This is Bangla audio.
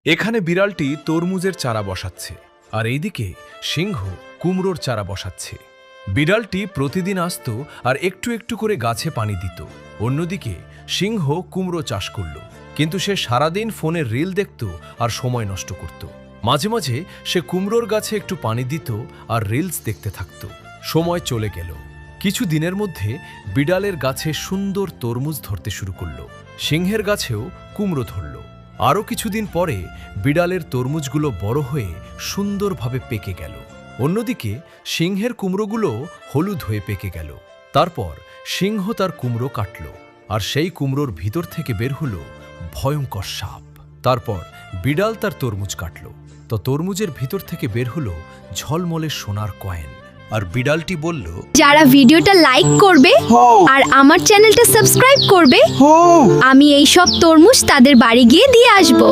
এখানে বিড়ালটি তরমুজের চারা বসাচ্ছে আর এইদিকে সিংহ কুমড়োর চারা বসাচ্ছে। বিড়ালটি প্রতিদিন আসতো আর একটু একটু করে গাছে পানি দিত। অন্যদিকে সিংহ কুমড়ো চাষ করল, কিন্তু সে সারাদিন ফোনে রিল দেখত আর সময় নষ্ট করত। মাঝে মাঝে সে কুমড়োর গাছে একটু পানি দিত আর রিলস দেখতে থাকত। সময় চলে গেল। কিছু দিনের মধ্যে বিড়ালের গাছে সুন্দর তরমুজ ধরতে শুরু করল। সিংহের গাছেও কুমড়ো ধরল। আরও কিছুদিন পরে বিড়ালের তরমুজগুলো বড় হয়ে সুন্দরভাবে পেকে গেল। অন্যদিকে সিংহের কুমড়োগুলো হলুদ হয়ে পেকে গেল। তারপর সিংহ তার কুমড়ো কাটল আর সেই কুমড়োর ভিতর থেকে বের হলো ভয়ঙ্কর সাপ। তারপর বিড়াল তার তরমুজ কাটল, তো তরমুজের ভিতর থেকে বের হলো ঝলমলে সোনার কয়েন। আর বিড়ালটি বলল, যারা ভিডিওটা লাইক করবে আর আমার চ্যানেলটা সাবস্ক্রাইব করবে, আমি এই সব তরমুজ তাদের বাড়ি গিয়ে দিয়ে আসবো।